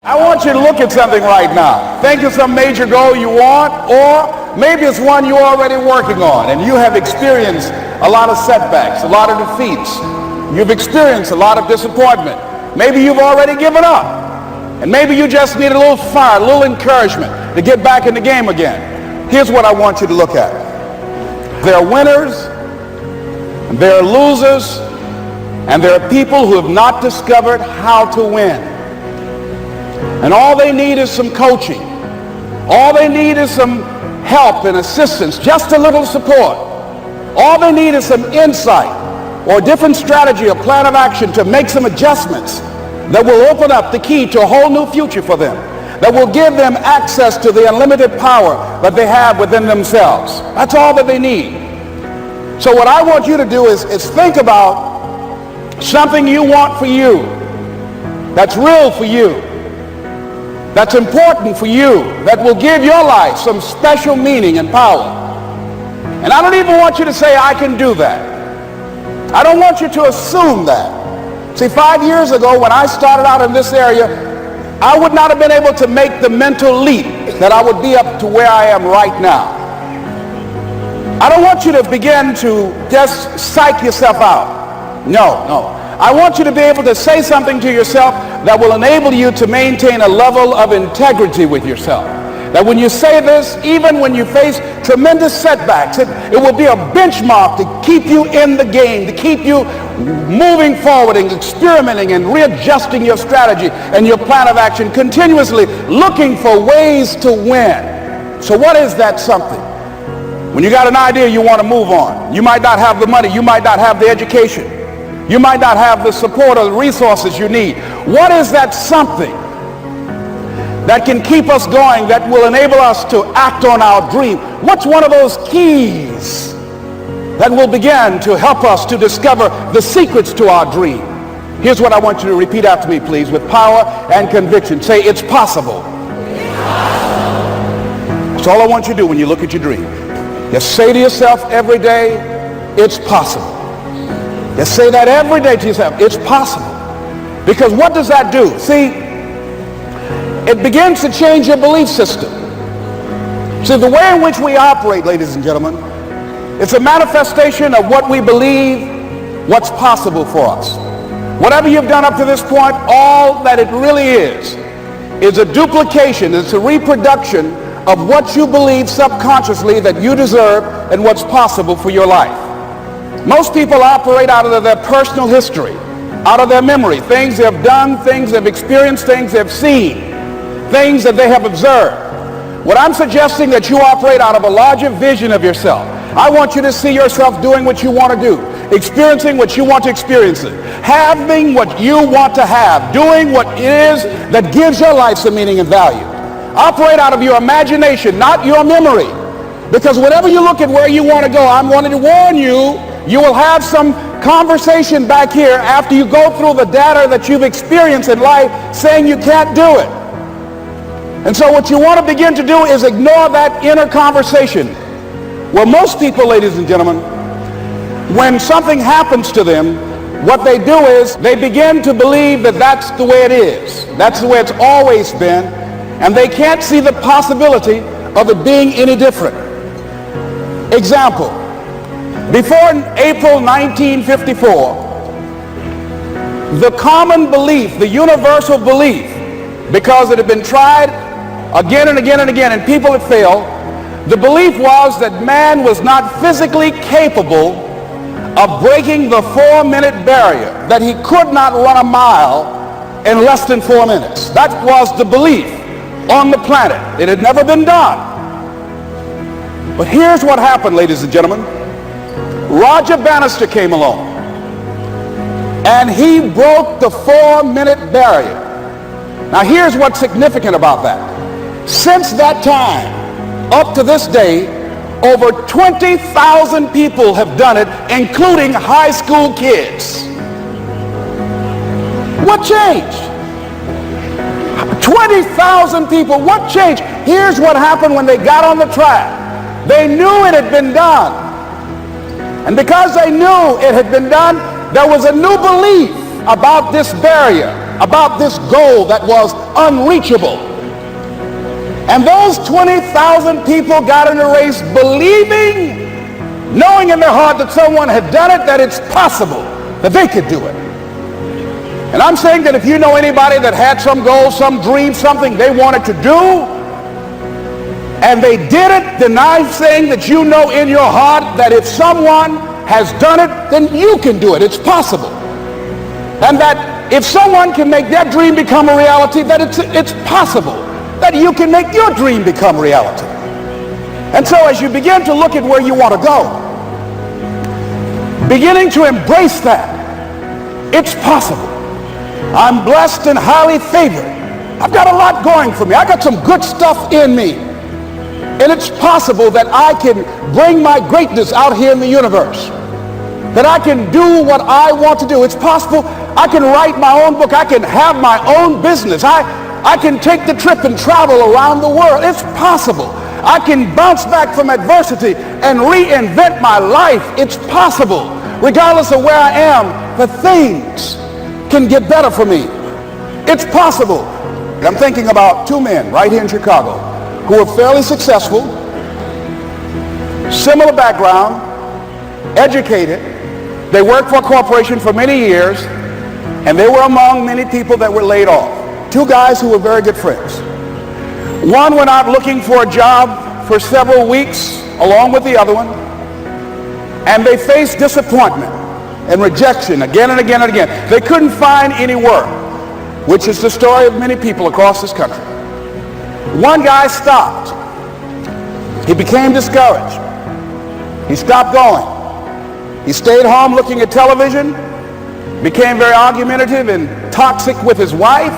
I want you to look at something right now. Think of some major goal you want, or maybe it's one you're already working on and you have experienced a lot of setbacks, a lot of defeats. You've experienced a lot of disappointment. Maybe you've already given up. And maybe you just need a little fire, a little encouragement to get back in the game again. Here's what I want you to look at. There are winners, and there are losers, and there are people who have not discovered how to win. And all they need is some coaching. All they need is some help and assistance, just a little support. All they need is some insight or a different strategy or plan of action to make some adjustments that will open up the key to a whole new future for them, that will give them access to the unlimited power that they have within themselves. That's all that they need. So what I want you to do is think about something you want for you, that's real for you, that's important for you, that will give your life some special meaning and power. And I don't even want you to say, I can do that. I don't want you to assume that. See, 5 years ago when I started out in this area, I would not have been able to make the mental leap that I would be up to where I am right now. I don't want you to begin to just psych yourself out. No. I want you to be able to say something to yourself that will enable you to maintain a level of integrity with yourself. That when you say this, even when you face tremendous setbacks, it will be a benchmark to keep you in the game, to keep you moving forward and experimenting and readjusting your strategy and your plan of action, continuously looking for ways to win. So what is that something? When you got an idea you want to move on, you might not have the money, you might not have the education, you might not have the support or the resources you need. What is that something that can keep us going, that will enable us to act on our dream? What's one of those keys that will begin to help us to discover the secrets to our dream? Here's what I want you to repeat after me, please, with power and conviction. Say, it's possible. That's all I want you to do when you look at your dream. Just say to yourself every day, it's possible. Just say that every day to yourself, it's possible. Because what does that do? See, it begins to change your belief system. See, the way in which we operate, ladies and gentlemen, it's a manifestation of what we believe, what's possible for us. Whatever you've done up to this point, all that it really is a duplication, it's a reproduction of what you believe subconsciously that you deserve and what's possible for your life. Most people operate out of their personal history, out of their memory, things they've done, things they've experienced, things they've seen, things that they have observed. What I'm suggesting that you operate out of a larger vision of yourself. I want you to see yourself doing what you want to do, experiencing what you want to experience, having what you want to have, doing what it is that gives your life some meaning and value. Operate out of your imagination, not your memory. Because whenever you look at where you want to go, I'm wanting to warn you, you will have some conversation back here after you go through the data that you've experienced in life saying you can't do it. And so what you want to begin to do is ignore that inner conversation. Well, most people, ladies and gentlemen, when something happens to them, what they do is they begin to believe that that's the way it is. That's the way it's always been. And they can't see the possibility of it being any different. Example, before April 1954, the common belief, the universal belief, because it had been tried again and again and again and people had failed, the belief was that man was not physically capable of breaking the 4-minute barrier, that he could not run a mile in less than 4 minutes. That was the belief on the planet. It had never been done. But here's what happened, ladies and gentlemen. Roger Bannister came along and he broke the 4-minute barrier. Now here's what's significant about that. Since that time, up to this day, over 20,000 people have done it, including high school kids. What changed? 20,000 people, what changed? Here's what happened when they got on the track. They knew it had been done. And because they knew it had been done, there was a new belief about this barrier. about this goal that was unreachable. And those 20,000 people got in the race believing, knowing in their heart that someone had done it, that it's possible that they could do it. And I'm saying that if you know anybody that had some goal, some dream, something they wanted to do, and they did it, then I'm saying that you know in your heart that if someone has done it, then you can do it. It's possible. And that if someone can make their dream become a reality, that it's possible that you can make your dream become reality. And so as you begin to look at where you want to go, beginning to embrace that, it's possible. I'm blessed and highly favored. I've got a lot going for me. I got some good stuff in me. And it's possible that I can bring my greatness out here in the universe. That I can do what I want to do. It's possible I can write my own book. I can have my own business. I can take the trip and travel around the world. It's possible. I can bounce back from adversity and reinvent my life. It's possible. Regardless of where I am, the things can get better for me. It's possible. I'm thinking about two men right here in Chicago who are fairly successful, similar background, educated. They worked for a corporation for many years, and they were among many people that were laid off. Two guys who were very good friends. One went out looking for a job for several weeks along with the other one, and they faced disappointment and rejection again and again and again. They couldn't find any work, which is the story of many people across this country. One guy stopped. He became discouraged. He stopped going. He stayed home looking at television, became very argumentative and toxic with his wife,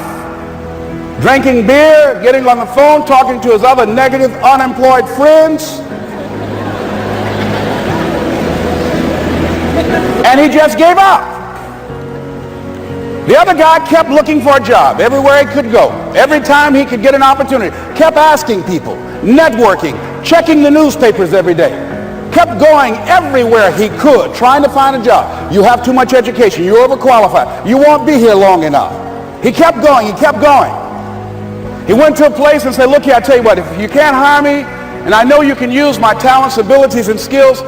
drinking beer, getting on the phone, talking to his other negative, unemployed friends. And he just gave up. The other guy kept looking for a job everywhere he could go. Every time he could get an opportunity, kept asking people, networking, checking the newspapers every day. Kept going everywhere he could, trying to find a job. You have too much education. You're overqualified. You won't be here long enough. He kept going. He kept going. He went to a place and said, look here, I tell you what, if you can't hire me, and I know you can use my talents, abilities, and skills,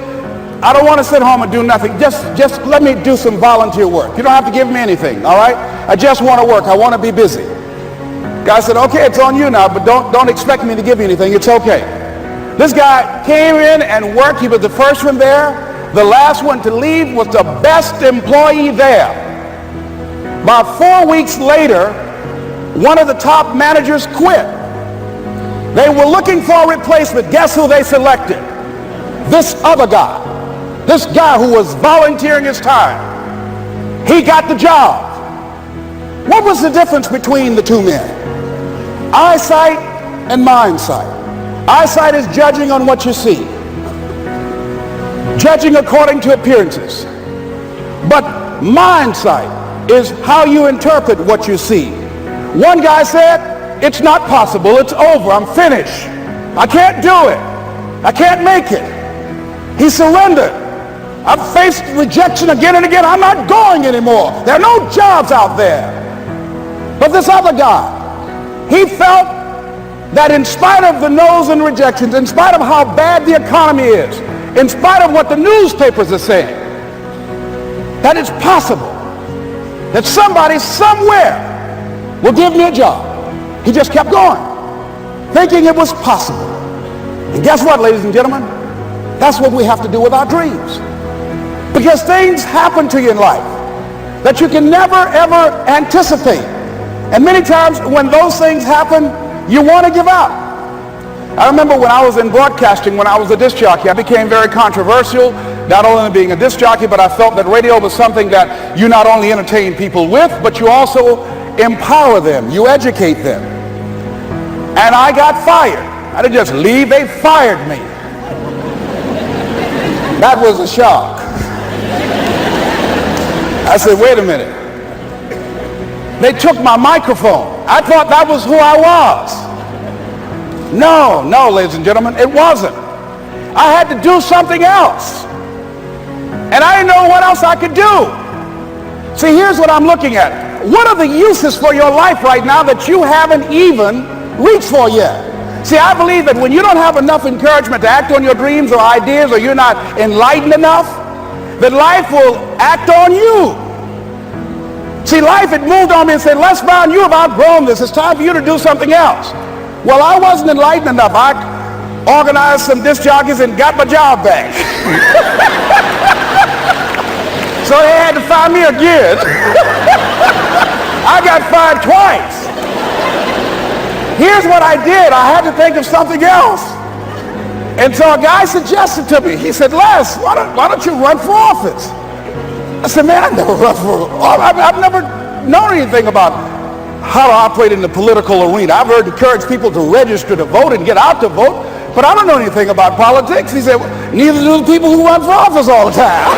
I don't want to sit home and do nothing. Just let me do some volunteer work. You don't have to give me anything, all right? I just want to work. I want to be busy. Guy said, okay, it's on you now, but don't expect me to give you anything. It's okay. This guy came in and worked. He was the first one there. The last one to leave was the best employee there. About 4 weeks later, one of the top managers quit. They were looking for a replacement. Guess who they selected? This other guy. This guy who was volunteering his time. He got the job. What was the difference between the two men? Eyesight and mindsight. Eyesight is judging on what you see. Judging according to appearances. But mindsight is how you interpret what you see. One guy said, it's not possible. It's over. I'm finished. I can't do it. I can't make it. He surrendered. I've faced rejection again and again. I'm not going anymore. There are no jobs out there. But this other guy, he felt that in spite of the no's and rejections, in spite of how bad the economy is, in spite of what the newspapers are saying, that it's possible that somebody somewhere will give me a job. He just kept going, thinking it was possible. And guess what, ladies and gentlemen? That's what we have to do with our dreams. Because things happen to you in life that you can never, ever anticipate. And many times when those things happen, you want to give up. I remember when I was in broadcasting, when I was a disc jockey, I became very controversial, not only being a disc jockey, but I felt that radio was something that you not only entertain people with, but you also empower them, you educate them. And I got fired. I didn't just leave, they fired me. That was a shock. I said, wait a minute. They took my microphone. I thought that was who I was. No, ladies and gentlemen, it wasn't. I had to do something else. And I didn't know what else I could do. See, here's what I'm looking at. what are the uses for your life right now that you haven't even reached for yet? See, I believe that when you don't have enough encouragement to act on your dreams or ideas, or you're not enlightened enough, that life will act on you. See, life had moved on me and said, Les Brown, you have outgrown this. It's time for you to do something else. Well, I wasn't enlightened enough. I organized some disc jockeys and got my job back. So they had to fire me again. I got fired twice. Here's what I did. I had to think of something else. And so a guy suggested to me, he said, Les, why don't you run for office? I said, man, I've never run for office. I've never known anything about how to operate in the political arena. I've heard encourage people to register to vote and get out to vote, but I don't know anything about politics. He said, well, neither do the people who run for office all the time.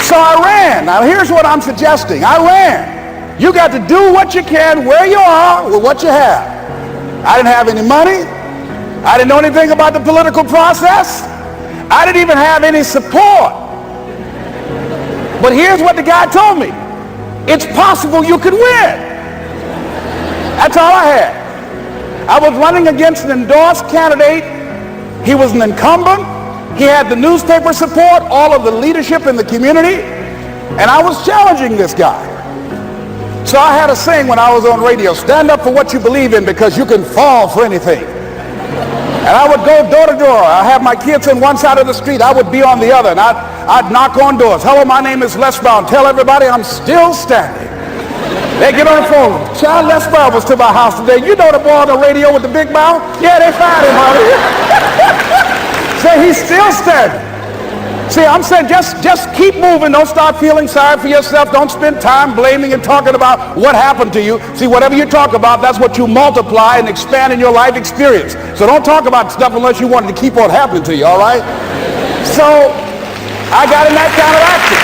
So I ran. Now here's what I'm suggesting. I ran. You got to do what you can where you are with what you have. I didn't have any money. I didn't know anything about the political process. I didn't even have any support. But here's what the guy told me. It's possible you could win. That's all I had. I was running against an endorsed candidate. He was an incumbent. He had the newspaper support, all of the leadership in the community, and I was challenging this guy. So I had a saying when I was on radio, stand up for what you believe in because you can fall for anything. And I would go door to door. I have my kids on one side of the street. I would be on the other, and I'd knock on doors. Hello, my name is Les Brown. Tell everybody I'm still standing. They get on the phone. Child, Les Brown was to my house today. You know the boy on the radio with the big mouth? Yeah, they fired him, honey. Say he's still standing. See, I'm saying just keep moving. Don't start feeling sorry for yourself. Don't spend time blaming and talking about what happened to you. See, whatever you talk about, that's what you multiply and expand in your life experience. So don't talk about stuff unless you want it to keep on happening to you, all right? So I got in that kind of action.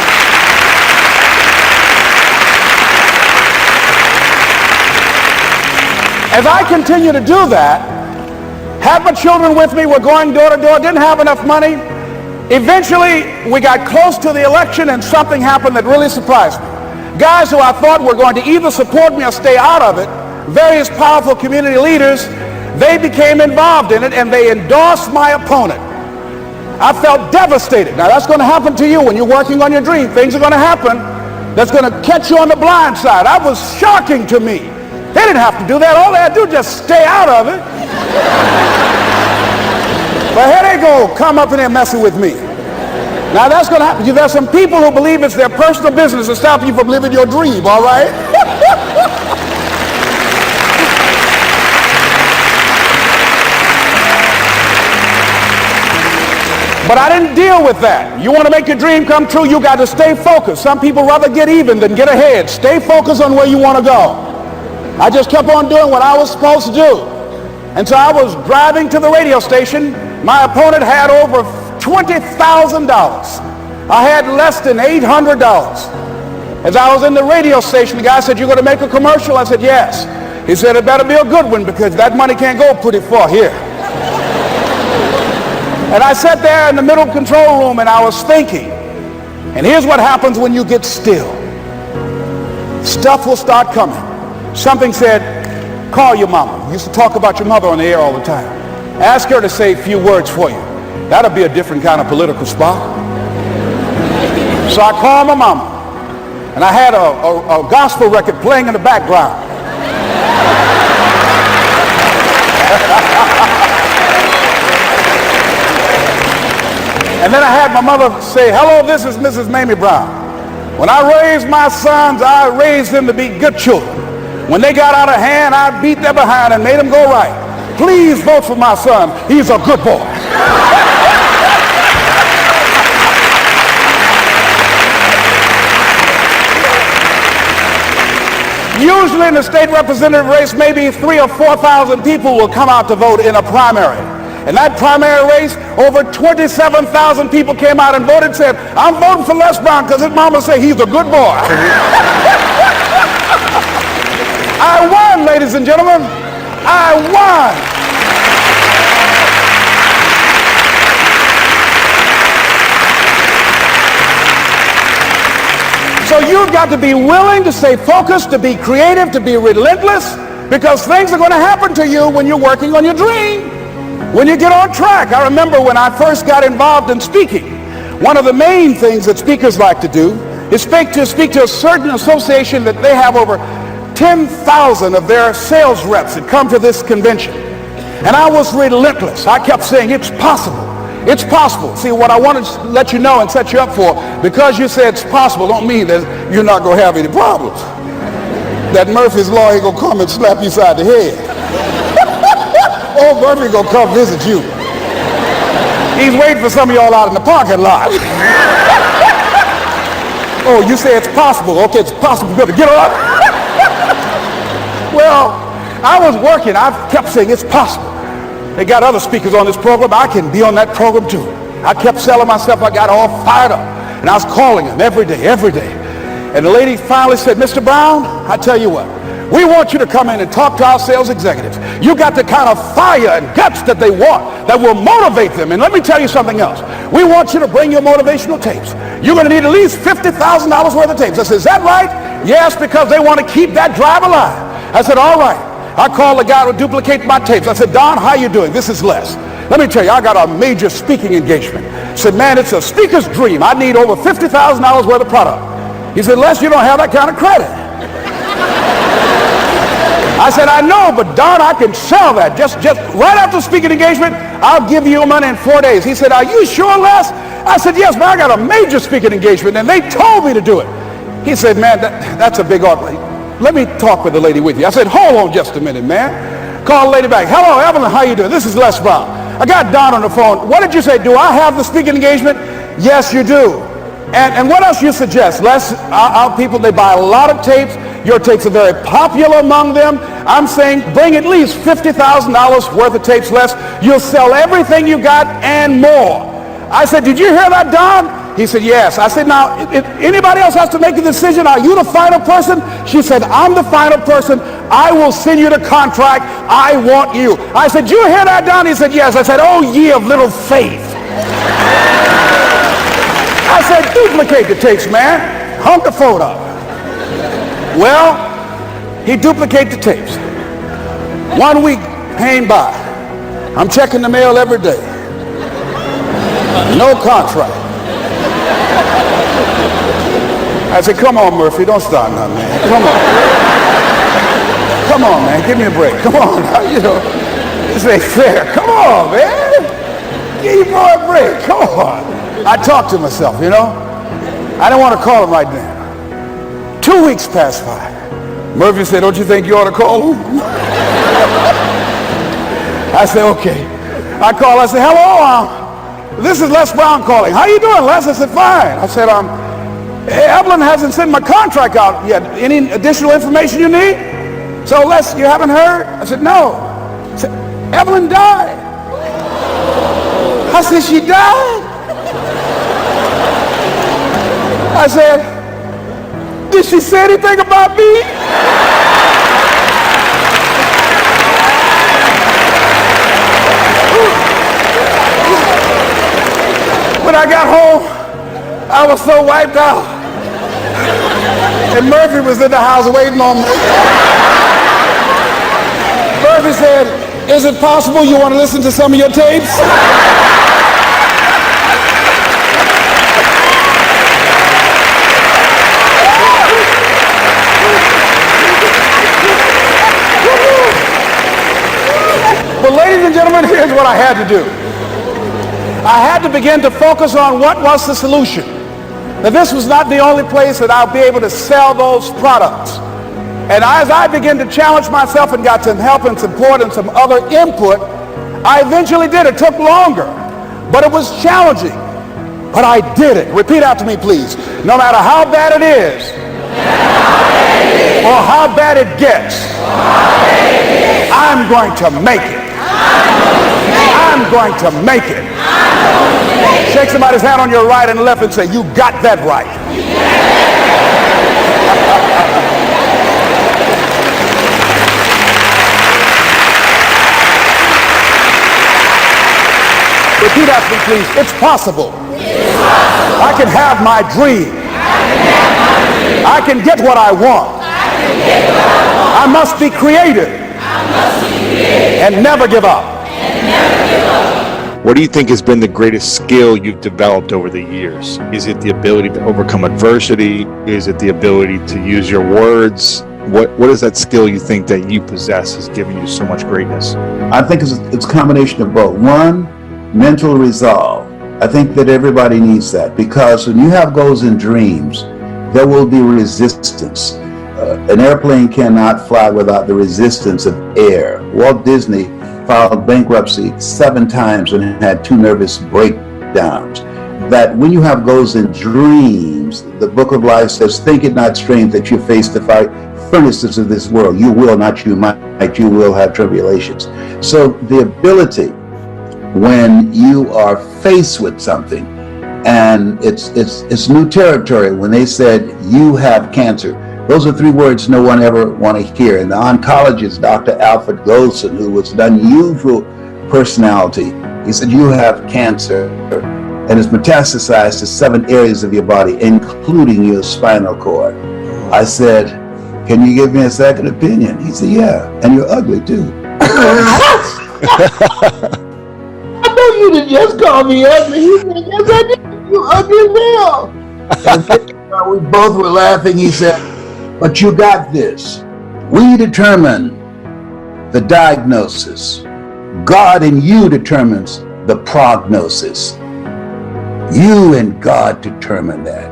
As I continue to do that, had my children with me, were going door to door, didn't have enough money. Eventually, we got close to the election and something happened that really surprised me. Guys who I thought were going to either support me or stay out of it, various powerful community leaders, they became involved in it and they endorsed my opponent. I felt devastated. Now that's going to happen to you when you're working on your dream. Things are going to happen that's going to catch you on the blind side. That was shocking to me. They didn't have to do that. All they had to do was just stay out of it. But here they go, come up in there messing with me. Now that's going to happen. There's some people who believe it's their personal business to stop you from living your dream, all right? But I didn't deal with that. You want to make your dream come true, you got to stay focused. Some people rather get even than get ahead. Stay focused on where you want to go. I just kept on doing what I was supposed to do. And so I was driving to the radio station. My opponent had over $20,000. I had less than $800. As I was in the radio station, the guy said, "You're going to make a commercial?" I said, "Yes." He said, "It better be a good one because that money can't go pretty far here." And I sat there in the middle control room and I was thinking. And here's what happens when you get still. Stuff will start coming. Something said, "Call your mama." You used to talk about your mother on the air all the time. Ask her to say a few words for you. That'll be a different kind of political spot. So I called my mama, and I had a gospel record playing in the background. And then I had my mother say, "Hello, this is Mrs. Mamie Brown. When I raised my sons, I raised them to be good children. When they got out of hand, I beat their behind and made them go right. Please vote for my son. He's a good boy." Usually in the state representative race, maybe 3,000 or 4,000 people will come out to vote in a primary. In that primary race, over 27,000 people came out and voted and said, "I'm voting for Les Brown because his mama said he's a good boy." I won, ladies and gentlemen. I won. So you've got to be willing to stay focused, to be creative, to be relentless, because things are going to happen to you when you're working on your dream, when you get on track. I remember when I first got involved in speaking, one of the main things that speakers like to do is speak to a certain association that they have over 10,000 of their sales reps that come to this convention. And I was relentless. I kept saying, it's possible. It's possible. See, what I want to let you know and set you up for, because you said it's possible, don't mean that you're not going to have any problems. That Murphy's Law ain't going to come and slap you side the head. Oh, Murphy going to come visit you. He's waiting for some of y'all out in the parking lot. Oh, you say it's possible. Okay, it's possible. You better get up. Well, I was working. I kept saying it's possible. They got other speakers on this program. I can be on that program too. I kept selling myself. I got all fired up. And I was calling them every day. And the lady finally said, Mr. Brown, I tell you what, we want you to come in and talk to our sales executives. You got the kind of fire and guts that they want, that will motivate them. And let me tell you something else. We want you to bring your motivational tapes. You're going to need at least $50,000 worth of tapes. I said, is that right? Yes, because they want to keep that drive alive. I said, all right. I called the guy who duplicated my tapes. I said, Don, how you doing? This is Les. Let me tell you, I got a major speaking engagement. I said, man, it's a speaker's dream. I need over $50,000 worth of product. He said, Les, you don't have that kind of credit. I said, I know, but Don, I can sell that. Just right after speaking engagement, I'll give you money in 4 days. He said, are you sure, Les? I said, yes, man, I got a major speaking engagement, and they told me to do it. He said, man, that's a big order. Let me talk with the lady with you. I said, hold on just a minute, man. Call the lady back. Hello, Evelyn, how you doing? This is Les Brown. I got Don on the phone. What did you say? Do I have the speaking engagement? Yes, you do. And what else you suggest? Les, our people, they buy a lot of tapes. Your tapes are very popular among them. I'm saying bring at least $50,000 worth of tapes, Les. You'll sell everything you got and more. I said, did you hear that, Don? He said, yes. I said, now, if anybody else has to make a decision, are you the final person? She said, I'm the final person. I will send you the contract. I want you. I said, you hear that, Don? He said, yes. I said, oh, ye of little faith. I said, duplicate the tapes, man. Hunk the phone up. Well, he duplicated the tapes. 1 week came by. I'm checking the mail every day. No contract. I said, come on, Murphy, don't start nothing, man. Come on. Come on, man, give me a break. Come on, you know, this ain't fair. Come on, man. Give your boy a break. Come on. I talked to myself, you know. I didn't want to call him right now. 2 weeks passed by. Murphy said, don't you think you ought to call him? I said, okay. I called. I said, hello, this is Les Brown calling. How you doing, Les? I said, fine. I said, Evelyn hasn't sent my contract out yet. Any additional information you need? So, Les, you haven't heard? I said, no. I said, Evelyn died. I said, she died? I said, did she say anything about me? When I got home, I was so wiped out. And Murphy was in the house waiting on me. Murphy said, is it possible you want to listen to some of your tapes? But ladies and gentlemen, here's what I had to do. I had to begin to focus on what was the solution. That this was not the only place that I'll be able to sell those products. And as I began to challenge myself and got some help and support and some other input, I eventually did. It took longer, but it was challenging. But I did it. Repeat after me, please. No matter how bad it is, or how bad it gets, I'm going to make it. I'm going to make it. Shake somebody's hand on your right and left and say, you got that right. Repeat after me, please. It's possible. I can have my dream. I can get what I want. I must be creative and never give up. What do you think has been the greatest skill you've developed over the years? Is it the ability to overcome adversity? Is it the ability to use your words? What is that skill you think that you possess has given you so much greatness? I think it's a combination of both. One, mental resolve. I think that everybody needs that, because when you have goals and dreams, there will be resistance. An airplane cannot fly without the resistance of air. Walt Disney filed bankruptcy 7 times and had 2 nervous breakdowns. That when you have goals and dreams, the book of life says, think it not strange that you face the furnaces of this world. You will, not you might, you will have tribulations. So the ability, when you are faced with something, and it's new territory, when they said you have cancer, those are 3 words no one ever want to hear. And the oncologist, Dr. Alfred Goldson, who was an unusual personality, he said, you have cancer, and it's metastasized to 7 areas of your body, including your spinal cord. I said, can you give me a second opinion? He said, yeah, and you're ugly too. I know you didn't just call me ugly. He said, yes, I did. You ugly now. And we both were laughing. He said, but you got this. We determine the diagnosis. God in you determines the prognosis. You and God determine that.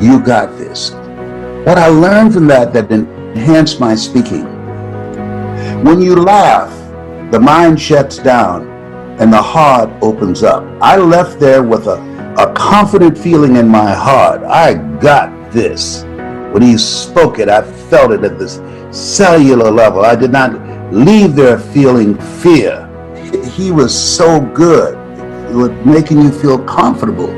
You got this. What I learned from that enhanced my speaking. When you laugh, the mind shuts down and the heart opens up. I left there with a confident feeling in my heart. I got this. When he spoke it, I felt it at this cellular level. I did not leave there feeling fear. He was so good with making you feel comfortable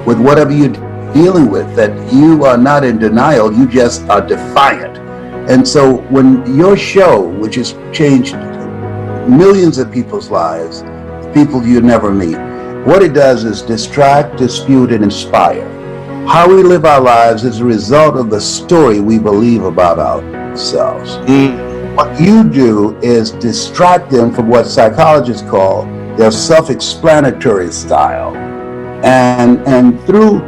with whatever you're dealing with, that you are not in denial, you just are defiant. And so when your show, which has changed millions of people's lives, people you never meet, what it does is distract, dispute, and inspire. How we live our lives is a result of the story we believe about ourselves. What you do is distract them from what psychologists call their self-explanatory style. And through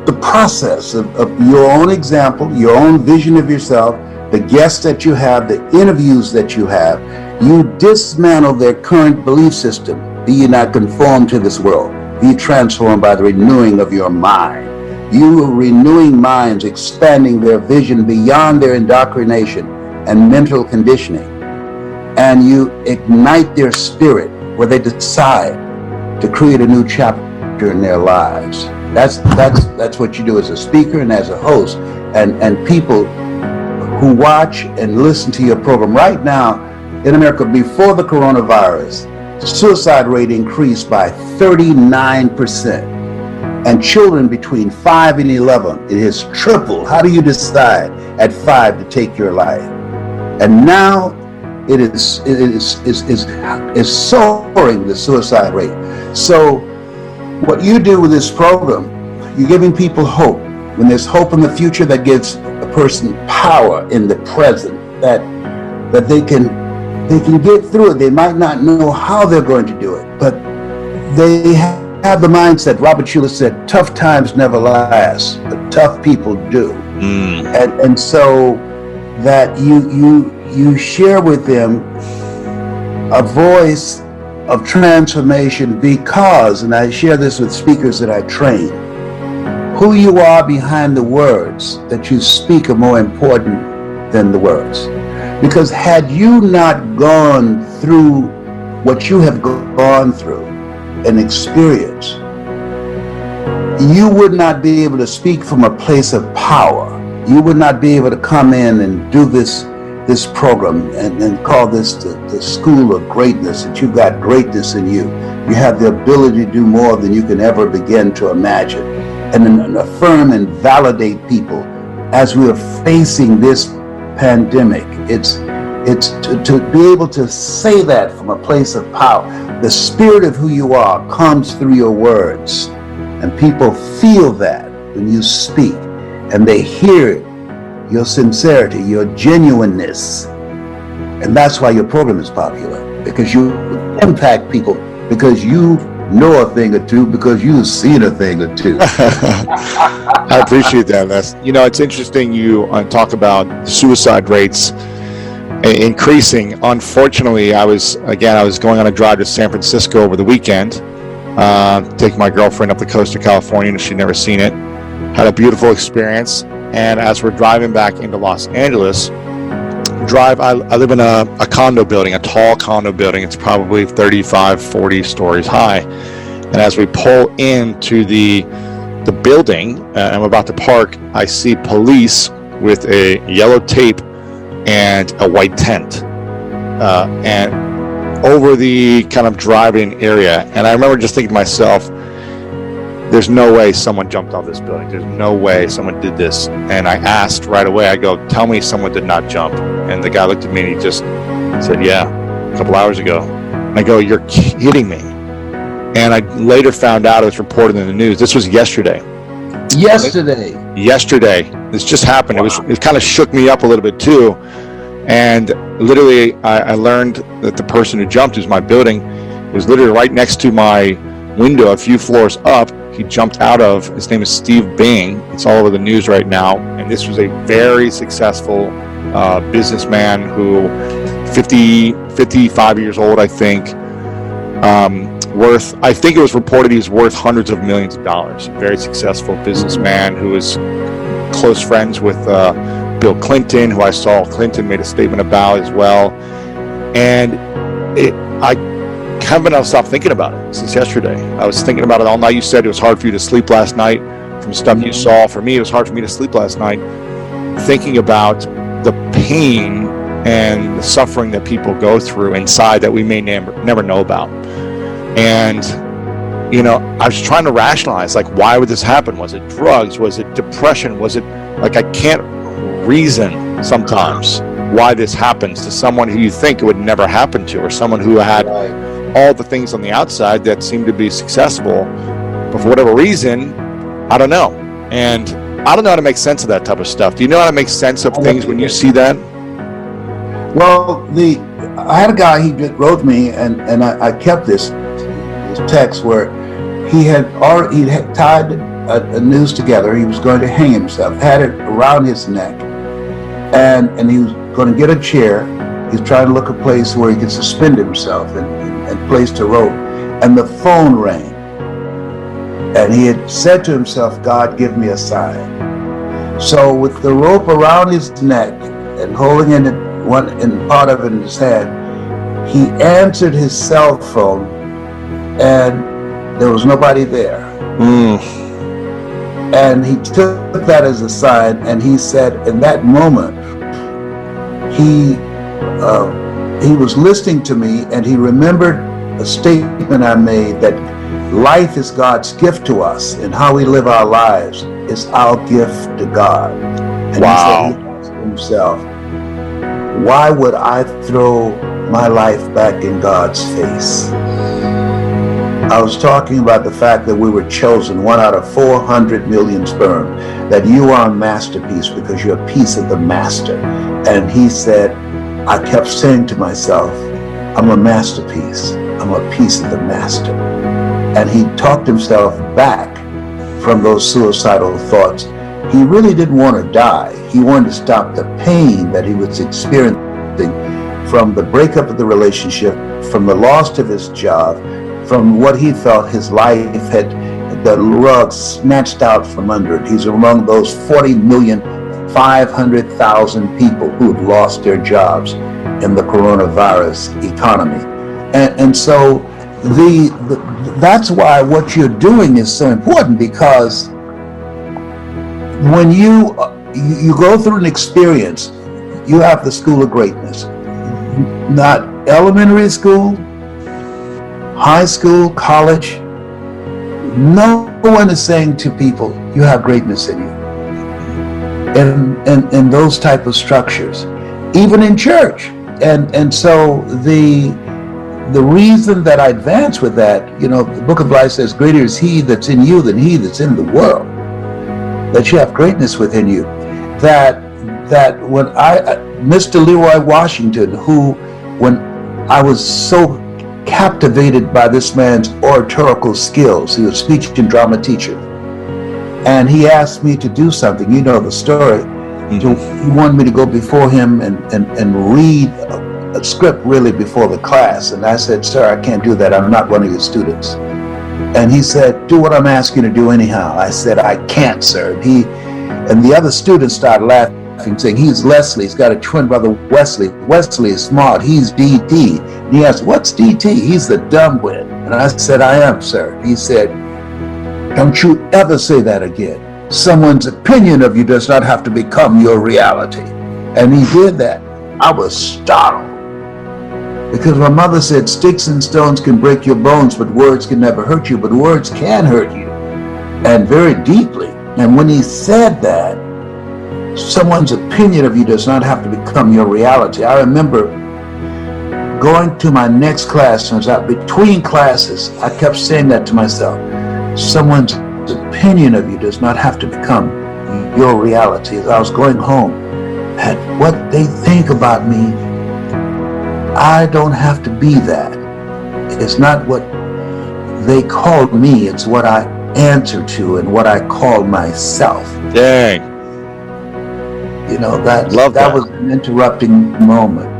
the process of your own example, your own vision of yourself, the guests that you have, the interviews that you have, you dismantle their current belief system. Be ye not conformed to this world. Be transformed by the renewing of your mind. You are renewing minds, expanding their vision beyond their indoctrination and mental conditioning. And you ignite their spirit where they decide to create a new chapter in their lives. That's what you do as a speaker and as a host. And people who watch and listen to your program right now in America, before the coronavirus, suicide rate increased by 39%. And children between 5 and 11, it has tripled. How do you decide at 5 to take your life? And now it is soaring, the suicide rate. So what you do with this program, you're giving people hope. When there's hope in the future, that gives a person power in the present, that they can get through it. They might not know how they're going to do it, but they have the mindset. Robert Schuller said, tough times never last, but tough people do. And so that you share with them a voice of transformation, because, and I share this with speakers that I train, who you are behind the words that you speak are more important than the words. Because had you not gone through what you have gone through and experienced, you would not be able to speak from a place of power. You would not be able to come in and do this program and call this the school of greatness, that you've got greatness in you. You have the ability to do more than you can ever begin to imagine. And then affirm and validate people as we are facing this pandemic. It's to be able to say that from a place of power. The spirit of who you are comes through your words, and people feel that when you speak. and they hear it, your sincerity, your genuineness. And that's why your program is popular, because you impact people, because you know a thing or two, because you've seen a thing or two. I appreciate that. It's interesting you talk about suicide rates increasing. Unfortunately, I was going on a drive to San Francisco over the weekend, taking my girlfriend up the coast of California, and she'd never seen it. Had a beautiful experience. And as we're driving back into Los Angeles, I live in a condo building, a tall condo building. It's probably 35, 40 stories high. And as we pull into the building and we're about to park, I see police with a yellow tape and a white tent and over the kind of driving area. And I remember just thinking to myself, there's no way someone jumped off this building. There's no way someone did this. And I asked right away, I go, tell me someone did not jump. And the guy looked at me and he just said, yeah, a couple hours ago. And I go, you're kidding me. And I later found out it was reported in the news. This was yesterday. Yesterday. This just happened. Wow. It kind of shook me up a little bit too. And literally I learned that the person who jumped, who's my building, was literally right next to my window, a few floors up. He jumped out of, his name is Steve Bing. It's all over the news right now. And this was a very successful businessman who 55 years old, I think, I think it was reported he was worth hundreds of millions of dollars. Very successful businessman who is close friends with Bill Clinton, who I saw Clinton made a statement about as well. And I haven't been able to stop thinking about it since yesterday. I was thinking about it all night. You said it was hard for you to sleep last night from stuff you saw. For me, it was hard for me to sleep last night thinking about the pain and the suffering that people go through inside that we may never know about. And, I was trying to rationalize, like, why would this happen? Was it drugs? Was it depression? Was it, like, I can't reason sometimes why this happens to someone who you think it would never happen to, or someone who had all the things on the outside that seemed to be successful, but for whatever reason, I don't know. And I don't know how to make sense of that type of stuff. Do you know how to make sense of things when you see that? Well, I had a guy, he wrote me, and I kept this text where he had tied a noose together. He was going to hang himself, had it around his neck, and he was going to get a chair. He's trying to look a place where he could suspend himself and place the rope. And the phone rang. And he had said to himself, God, give me a sign. So with the rope around his neck and holding in part of it in his hand, he answered his cell phone, and there was nobody there. And he took that as a sign, and he said in that moment, he was listening to me, and he remembered a statement I made that life is God's gift to us, and how we live our lives is our gift to God. And wow. He said, he asked himself, why would I throw my life back in God's face? I was talking about the fact that we were chosen, 1 out of 400 million sperm, that you are a masterpiece because you're a piece of the master. And he said, I kept saying to myself, I'm a masterpiece. I'm a piece of the master. And he talked himself back from those suicidal thoughts. He really didn't want to die. He wanted to stop the pain that he was experiencing from the breakup of the relationship, from the loss of his job, from what he felt his life had the rug snatched out from under it. He's among those 40,500,000 people who had lost their jobs in the coronavirus economy. And so that's why what you're doing is so important, because when you go through an experience, you have the school of greatness. Not elementary school, high school, college. No one is saying to people, you have greatness in you. In those type of structures, even in church. And so the reason that I advance with that, the Book of Life says, greater is he that's in you than he that's in the world. that you have greatness within you. That when Mr. Leroy Washington, who, when I was so captivated by this man's oratorical skills, he was a speech and drama teacher, and he asked me to do something. You know the story. Mm-hmm. He wanted me to go before him and read a script really before the class. And I said, sir, I can't do that. I'm not one of your students. And he said, do what I'm asking you to do anyhow. I said, I can't, sir. And the other students started laughing, saying, he's Leslie. He's got a twin brother, Wesley. Wesley is smart. He's DT. And he asked, what's DT? He's the dumb one. And I said, I am, sir. He said, don't you ever say that again. Someone's opinion of you does not have to become your reality. And he did that. I was startled. Because my mother said, sticks and stones can break your bones, but words can never hurt you. But words can hurt you, and very deeply. And when he said that, someone's opinion of you does not have to become your reality. I remember going to my next class, turns out between classes, I kept saying that to myself. Someone's opinion of you does not have to become your reality. As I was going home, and what they think about me, I don't have to be that. It's not what they called me, it's what I answer to and what I call myself. Dang. You know, that was an interrupting moment.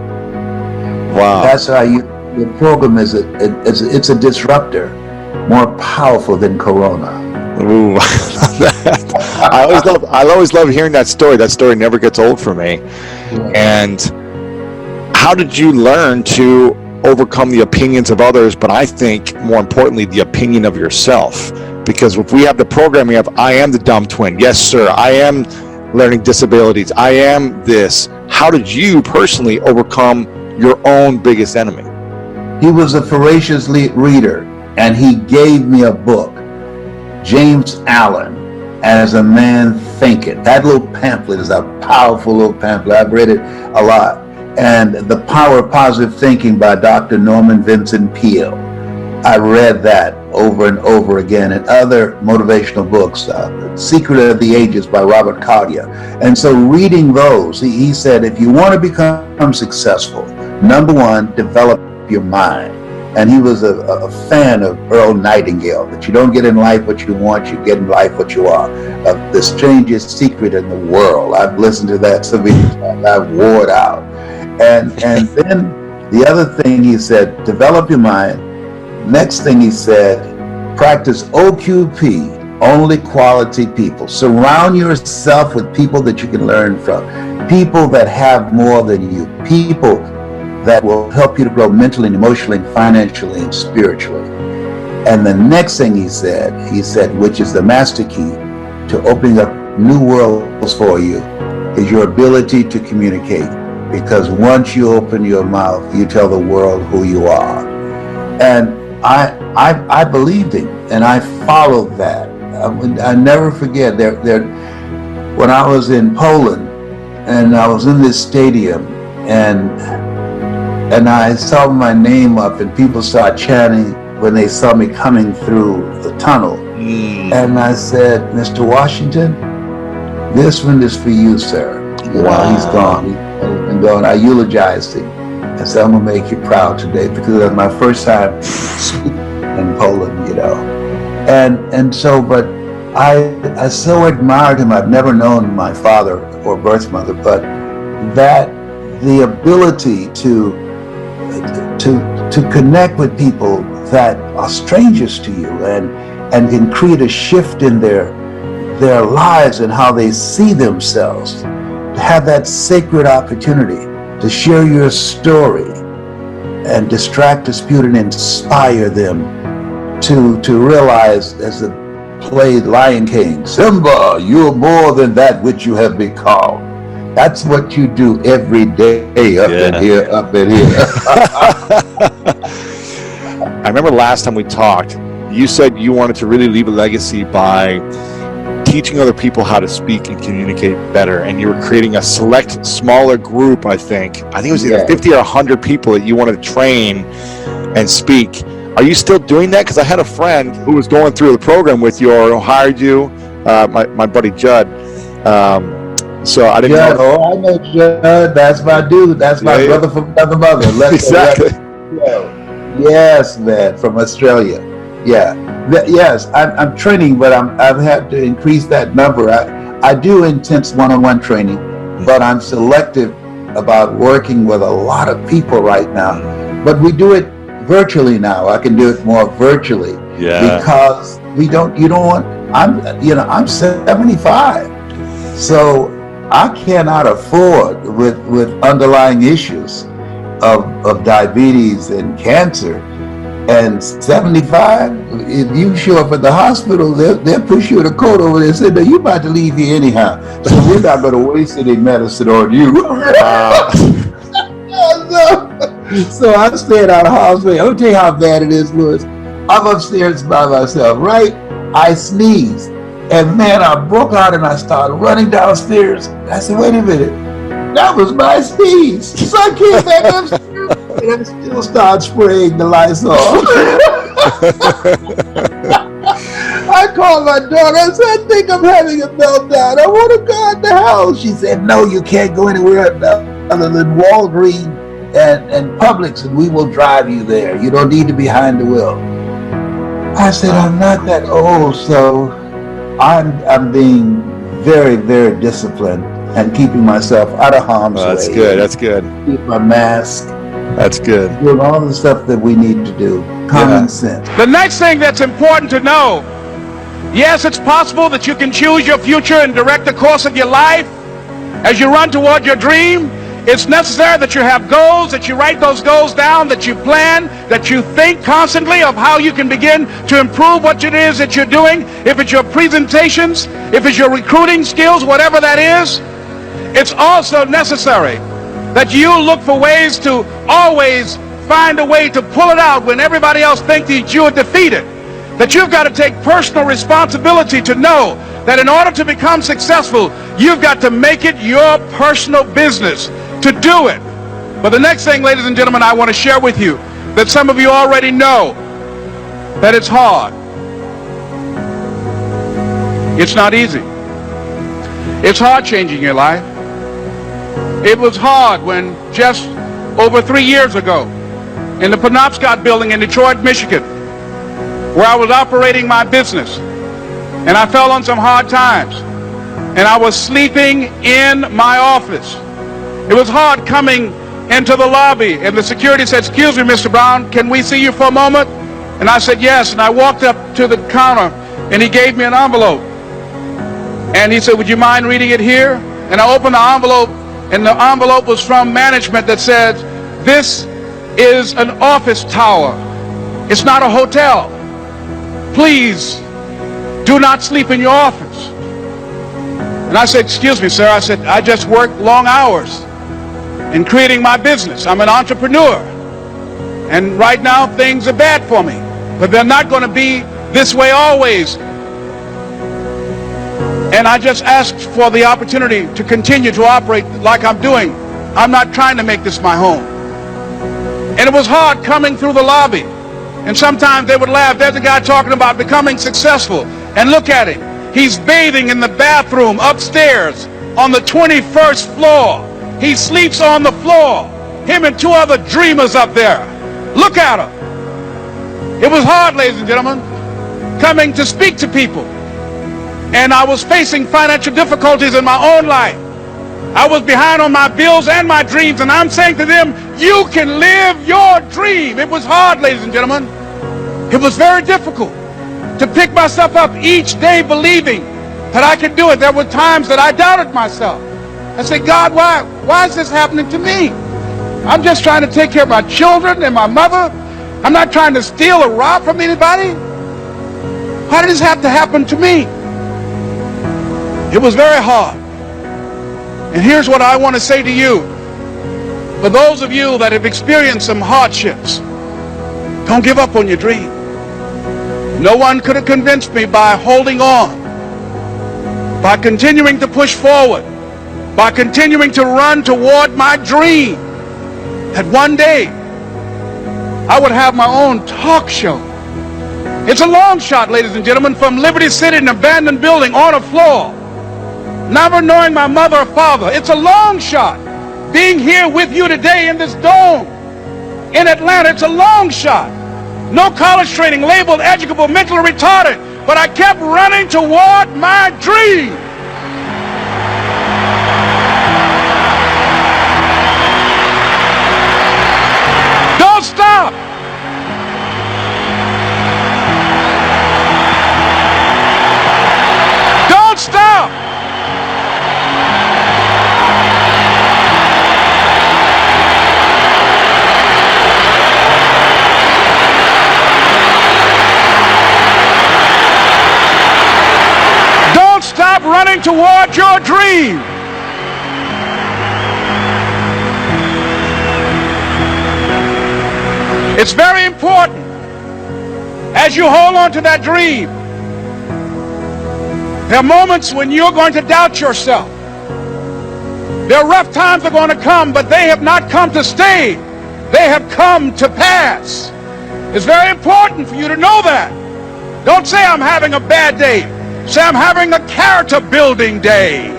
Wow. That's how your program is it's a disruptor, more powerful than Corona. Ooh. I always love hearing that story. That story never gets old for me. Yeah. And how did you learn to overcome the opinions of others, but I think more importantly, the opinion of yourself? Because if we have the program, we have, I am the dumb twin. Yes, sir. I am learning disabilities. I am this. How did you personally overcome your own biggest enemy? He was a voracious reader, and he gave me a book, James Allen, As a Man Thinketh. That little pamphlet is a powerful little pamphlet. I've read it a lot. And The Power of Positive Thinking by Dr. Norman Vincent Peale. I read that over and over again, and other motivational books, Secret of the Ages by Robert Collier. And so reading those, he said, if you want to become successful, number one, develop your mind. And he was a fan of Earl Nightingale, that you don't get in life what you want, you get in life what you are. The strangest secret in the world. I've listened to that so many times. I've wore it out. And then the other thing he said, develop your mind. Next thing he said, practice OQP, only quality people. Surround yourself with people that you can learn from, people that have more than you, people that will help you to grow mentally and emotionally and financially and spiritually. And the next thing he said, which is the master key to opening up new worlds for you, is your ability to communicate. Because once you open your mouth, you tell the world who you are. And I believed him, and I followed that. I never forget when I was in Poland, and I was in this stadium, and I saw my name up, and people started chanting when they saw me coming through the tunnel. And I said, Mr. Washington, this one is for you, sir. Wow. He's gone. And gone. I eulogized him. I said, I'm going to make you proud today, because it was my first time speaking in Poland, you know. And so, but I so admired him. I've never known my father or birth mother, but that the ability to connect with people that are strangers to you and can create a shift in their lives and how they see themselves, to have that sacred opportunity to share your story and distract, dispute, and inspire them to realize, as the play Lion King, Simba, you're more than that which you have become. That's what you do every day, up in here. I remember last time we talked, you said you wanted to really leave a legacy by teaching other people how to speak and communicate better, and you were creating a select smaller group. I think it was either 50 or 100 people that you wanted to train and speak. Are you still doing that? Because I had a friend who was going through the program with you, or hired you, my buddy Judd. So I didn't Judd, know. I know Judd. That's my dude. That's my brother from another mother. Exactly. Yes, man, from Australia. Yeah. Yes, I'm training, but I've had to increase that number. I do intense one-on-one training, but I'm selective about working with a lot of people right now. But we do it virtually now. I can do it more virtually. Yeah. Because you don't want, I'm 75. So I cannot afford with underlying issues of diabetes and cancer. And 75, if you show up at the hospital, they'll push you in a coat over there and say, no, you about to leave here anyhow. So we're not going to waste any medicine on you. So I'm staying out of harm's way. I'll tell you how bad it is, Louis. I'm upstairs by myself, right? I sneezed. And man, I broke out and I started running downstairs. I said, wait a minute. That was my sneeze. So I came back upstairs and I still started spraying the Lysol. I called my daughter. I said, I think I'm having a meltdown. I want to go in the house. She said, no, you can't go anywhere other than Walgreens and Publix, and we will drive you there. You don't need to be behind the wheel. I said, I'm not that old, so I'm being very, very disciplined and keeping myself out of harm's way. That's good. That's good. Keep my mask. That's good. Doing all the stuff that we need to do. Common sense. The next thing that's important to know, yes, it's possible that you can choose your future and direct the course of your life as you run toward your dream. It's necessary that you have goals, that you write those goals down, that you plan, that you think constantly of how you can begin to improve what it is that you're doing. If it's your presentations, if it's your recruiting skills, whatever that is, it's also necessary that you look for ways to always find a way to pull it out when everybody else thinks that you are defeated. That you've got to take personal responsibility to know that in order to become successful, you've got to make it your personal business to do it. But the next thing, ladies and gentlemen, I want to share with you that some of you already know that it's hard. It's not easy. It's hard changing your life. It was hard when just over 3 years ago in the Penobscot building in Detroit, Michigan, where I was operating my business, and I fell on some hard times, and I was sleeping in my office. It was hard coming into the lobby, and the security said, excuse me, Mr. Brown, can we see you for a moment? And I said, yes. And I walked up to the counter, and he gave me an envelope. And he said, would you mind reading it here? And I opened the envelope, and the envelope was from management that said, this is an office tower. It's not a hotel. Please do not sleep in your office. And I said, excuse me, sir. I said, I just work long hours in creating my business. I'm an entrepreneur. And right now things are bad for me. But they're not going to be this way always. And I just asked for the opportunity to continue to operate like I'm doing. I'm not trying to make this my home. And it was hard coming through the lobby. And sometimes they would laugh. There's a guy talking about becoming successful. And look at him. He's bathing in the bathroom upstairs on the 21st floor. He sleeps on the floor. Him and 2 other dreamers up there. Look at him. It was hard, ladies and gentlemen, coming to speak to people. And I was facing financial difficulties in my own life. I was behind on my bills and my dreams, and I'm saying to them, you can live your dream. It was hard, ladies and gentlemen. It was very difficult to pick myself up each day believing that I could do it. There were times that I doubted myself. I said, God, why is this happening to me? I'm just trying to take care of my children and my mother. I'm not trying to steal or rob from anybody. Why did this have to happen to me? It was very hard. And here's what I want to say to you. For those of you that have experienced some hardships, don't give up on your dream. No one could have convinced me by holding on, by continuing to push forward, by continuing to run toward my dream, that one day I would have my own talk show It's a long shot, ladies and gentlemen, from Liberty City, an abandoned building on a floor, never knowing my mother or father. It's a long shot. Being here with you today in this dome in Atlanta, it's a long shot. No college training, labeled educable, mentally retarded, but I kept running toward my dream. Don't stop. Don't stop. Don't stop running toward your dream. It's very important as you hold on to that dream. There are moments when you're going to doubt yourself. There are rough times that are going to come, but they have not come to stay. They have come to pass. It's very important for you to know that. Don't say I'm having a bad day. Say I'm having a character building day.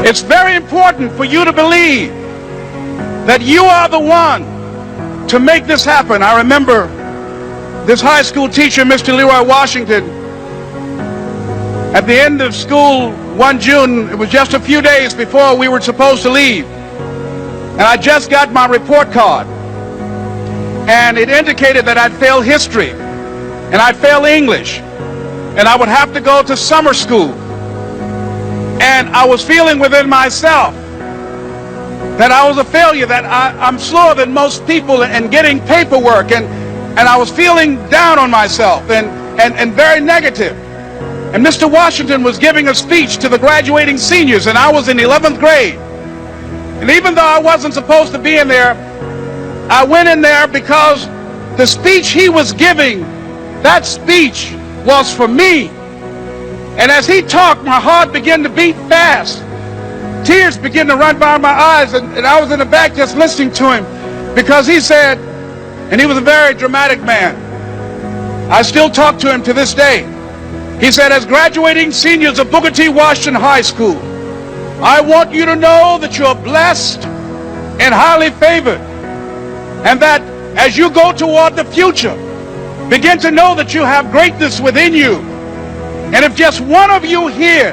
It's very important for you to believe that you are the one to make this happen. I remember this high school teacher, Mr. Leroy Washington, at the end of school one June, it was just a few days before we were supposed to leave, and I just got my report card, and it indicated that I'd failed history, and I'd failed English, and I would have to go to summer school. And I was feeling within myself that I was a failure, that I'm slower than most people in getting paperwork, and I was feeling down on myself and very negative. And Mr. Washington was giving a speech to the graduating seniors, and I was in 11th grade. And even though I wasn't supposed to be in there, I went in there because the speech he was giving, that speech was for me. And as he talked, my heart began to beat fast. Tears began to run down my eyes, and I was in the back just listening to him, because he said, and he was a very dramatic man. I still talk to him to this day. He said, as graduating seniors of Booker T. Washington High School, I want you to know that you're blessed and highly favored, and that as you go toward the future, begin to know that you have greatness within you. And if just one of you here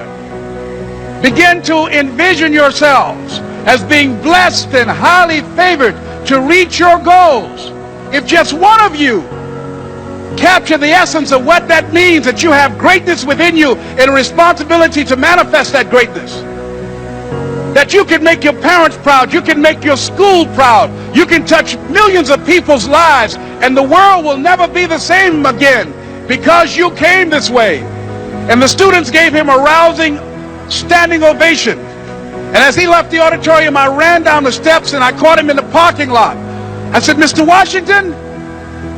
begin to envision yourselves as being blessed and highly favored to reach your goals, if just one of you capture the essence of what that means, that you have greatness within you and a responsibility to manifest that greatness, that you can make your parents proud, you can make your school proud, you can touch millions of people's lives, and the world will never be the same again because you came this way. And the students gave him a rousing standing ovation. And as he left the auditorium, I ran down the steps and I caught him in the parking lot. I said, Mr. Washington?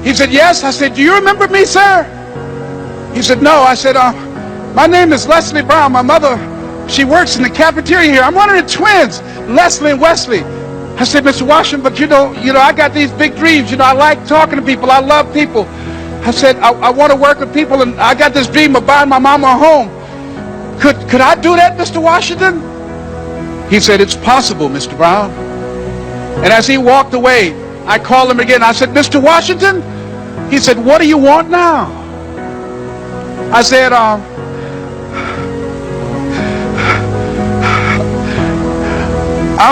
He said, yes. I said, do you remember me, sir? He said, no. I said, my name is Leslie Brown. My mother, she works in the cafeteria here. I'm one of the twins, Leslie and Wesley. I said, Mr. Washington, but you know, I got these big dreams. You know, I like talking to people. I love people. I said, I want to work with people, and I got this dream of buying my mama a home. Could I do that, Mr. Washington? He said, it's possible, Mr. Brown. And as he walked away, I called him again. I said, Mr. Washington? He said, what do you want now? I said, I'm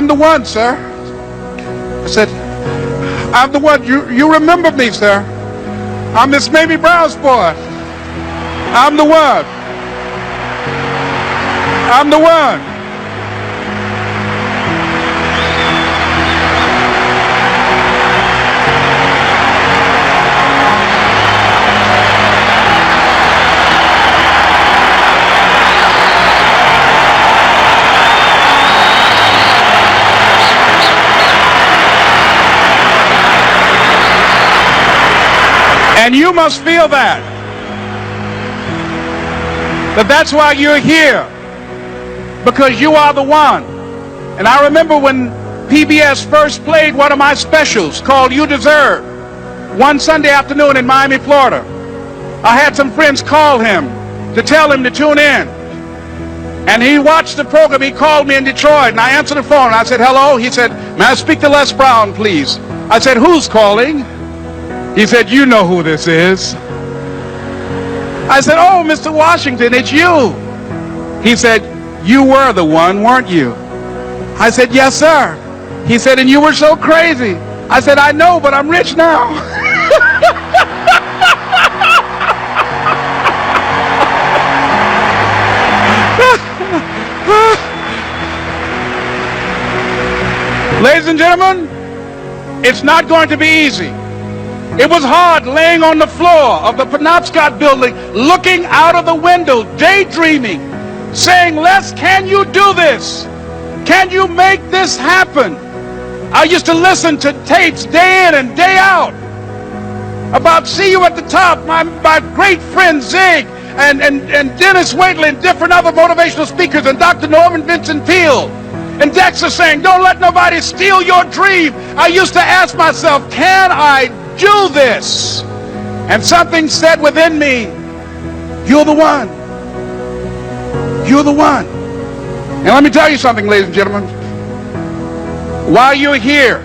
the one, sir. I said, I'm the one. You remember me, sir. I'm Miss Mamie Brown's boy. I'm the one. I'm the one. And you must feel that. That's why you're here. Because you are the one. And I remember when PBS first played one of my specials called You Deserve, one Sunday afternoon in Miami, Florida. I had some friends call him to tell him to tune in. And he watched the program. He called me in Detroit, and I answered the phone. I said, hello. He said, may I speak to Les Brown, please? I said, who's calling? He said, you know who this is. I said, oh, Mr. Washington, it's you. He said, you were the one, weren't you? I said, yes, sir. He said, and you were so crazy. I said, I know, but I'm rich now. Ladies and gentlemen, it's not going to be easy. It was hard laying on the floor of the Penobscot building, looking out of the window, daydreaming, saying, Les, can you do this? Can you make this happen? I used to listen to tapes day in and day out about See You at the Top, my great friend Zig and Dennis Waitley and different other motivational speakers, and Dr. Norman Vincent Peale. And Dexter saying, don't let nobody steal your dream. I used to ask myself, can I do this? And something said within me, you're the one. You're the one. And let me tell you something, ladies and gentlemen. While you're here,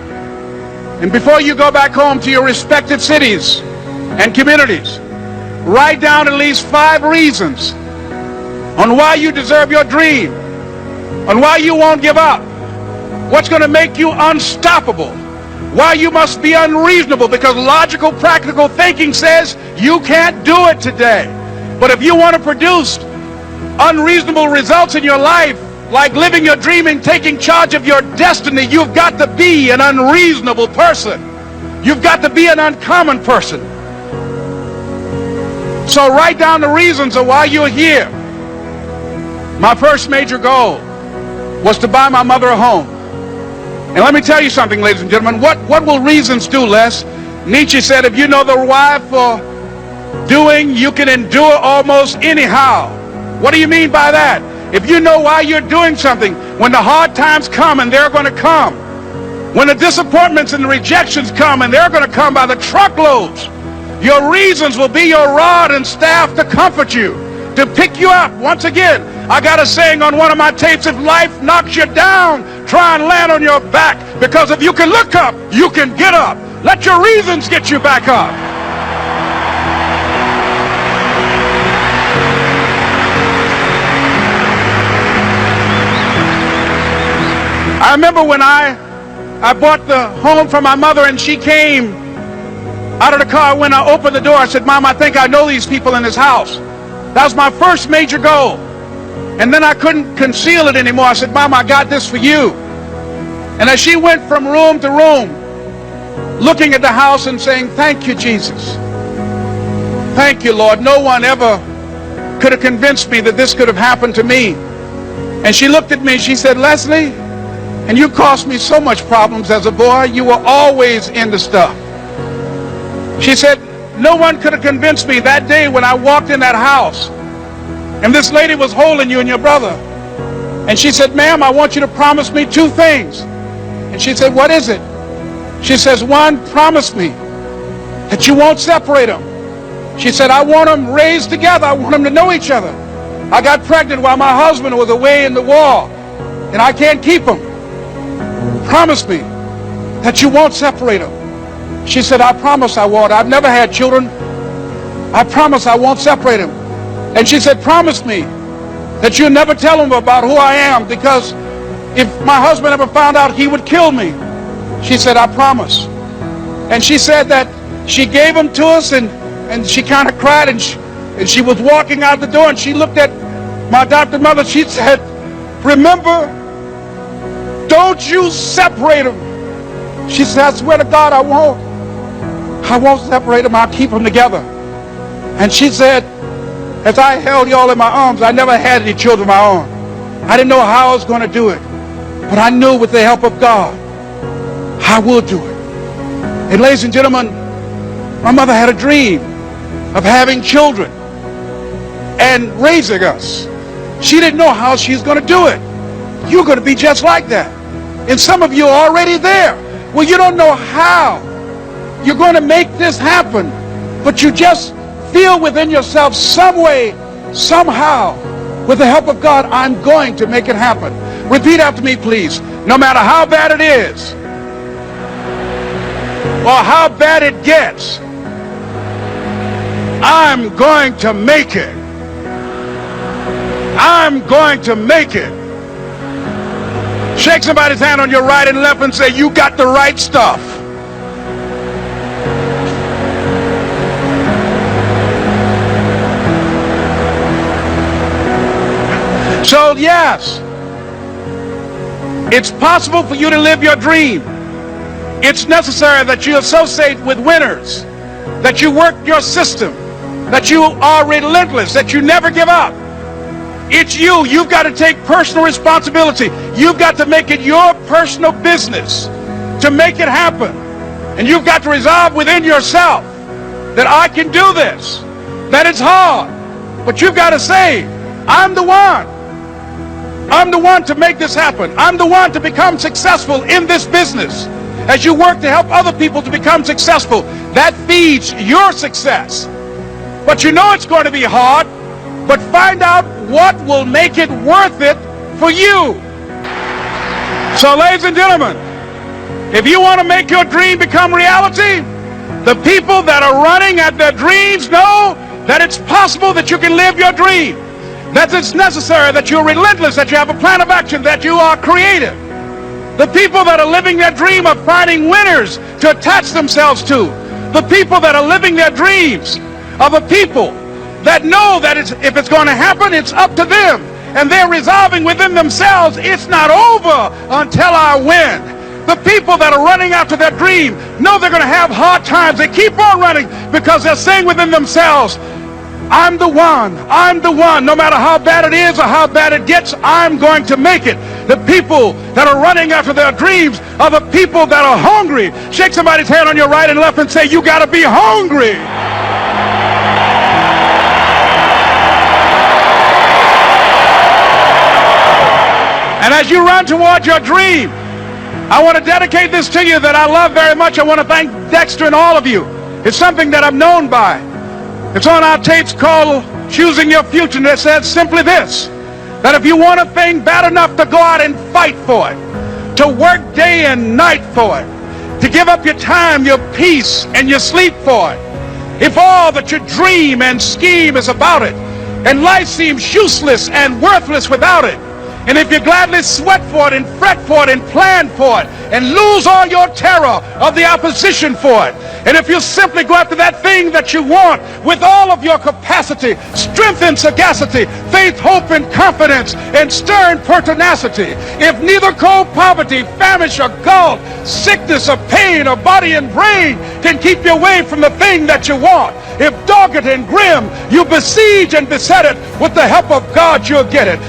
and before you go back home to your respective cities and communities, write down at least 5 reasons on why you deserve your dream, on why you won't give up, what's going to make you unstoppable, why you must be unreasonable, because logical, practical thinking says you can't do it today. But if you want to produce unreasonable results in your life, like living your dream and taking charge of your destiny, you've got to be an unreasonable person. You've got to be an uncommon person. So write down the reasons of why you're here. My first major goal was to buy my mother a home. And let me tell you something, ladies and gentlemen. What will reasons do, Les? Nietzsche said, if you know the why for doing, you can endure almost anyhow. What do you mean by that? If you know why you're doing something, when the hard times come, and they're going to come, when the disappointments and the rejections come, and they're going to come by the truckloads, your reasons will be your rod and staff to comfort you, to pick you up. Once again, I got a saying on one of my tapes, if life knocks you down, try and land on your back, because if you can look up, you can get up. Let your reasons get you back up. I remember when I bought the home for my mother, and she came out of the car. When I opened the door, I said, Mom, I think I know these people in this house. That was my first major goal. And then I couldn't conceal it anymore. I said, Mom, I got this for you. And as she went from room to room, looking at the house and saying, thank you, Jesus. Thank you, Lord. No one ever could have convinced me that this could have happened to me. And she looked at me and she said, Leslie, and you caused me so much problems as a boy. You were always into stuff. She said, no one could have convinced me that day when I walked in that house and this lady was holding you and your brother. And she said, ma'am, I want you to promise me 2 things. And she said, what is it? She says, 1, promise me that you won't separate them. She said, I want them raised together. I want them to know each other. I got pregnant while my husband was away in the war, and I can't keep them. Promise me that you won't separate them. She said, I promise I won't. I've never had children. I promise I won't separate them. And she said, promise me that you'll never tell them about who I am, because if my husband ever found out, he would kill me. She said, I promise. And she said that she gave them to us, and she kind of cried, and she was walking out the door, and she looked at my adopted mother. She said, remember, don't you separate them. She said, I swear to God, I won't separate them. I'll keep them together. And she said, as I held y'all in my arms, I never had any children of my own. I didn't know how I was going to do it, but I knew with the help of God, I will do it. And ladies and gentlemen, my mother had a dream of having children and raising us. She didn't know how she was going to do it. You're going to be just like that. And some of you are already there. Well, you don't know how you're going to make this happen, but you just feel within yourself some way, somehow, with the help of God, I'm going to make it happen. Repeat after me, please. No matter how bad it is, or how bad it gets, I'm going to make it. I'm going to make it. Shake somebody's hand on your right and left and say, you got the right stuff. So yes, it's possible for you to live your dream. It's necessary that you associate with winners, that you work your system, that you are relentless, that you never give up. It's you. You've got to take personal responsibility. You've got to make it your personal business to make it happen. And you've got to resolve within yourself that I can do this, that it's hard, but you've got to say, I'm the one. I'm the one to make this happen. I'm the one to become successful in this business. As you work to help other people to become successful, that feeds your success. But you know it's going to be hard, but find out what will make it worth it for you. So, ladies and gentlemen, if you want to make your dream become reality, the people that are running at their dreams know that it's possible that you can live your dream, that it's necessary that you're relentless, that you have a plan of action, that you are creative. The people that are living their dream are finding winners to attach themselves to. The people that are living their dreams are the people that know that if it's going to happen, it's up to them. And they're resolving within themselves, it's not over until I win. The people that are running after their dream know they're going to have hard times. They keep on running because they're saying within themselves, I'm the one. I'm the one. No matter how bad it is or how bad it gets, I'm going to make it. The people that are running after their dreams are the people that are hungry. Shake somebody's hand on your right and left and say, you got to be hungry. And as you run towards your dream, I want to dedicate this to you that I love very much. I want to thank Dexter and all of you. It's something that I'm known by. It's on our tapes called Choosing Your Future, and it says simply this, that if you want a thing bad enough to go out and fight for it, to work day and night for it, to give up your time, your peace, and your sleep for it, if all that you dream and scheme is about it, and life seems useless and worthless without it, and if you gladly sweat for it and fret for it and plan for it and lose all your terror of the opposition for it, and if you simply go after that thing that you want with all of your capacity, strength and sagacity, faith, hope and confidence, and stern pertinacity, if neither cold poverty, famish or gulf, sickness or pain or body and brain can keep you away from the thing that you want, if dogged and grim you besiege and beset it, with the help of God you'll get it.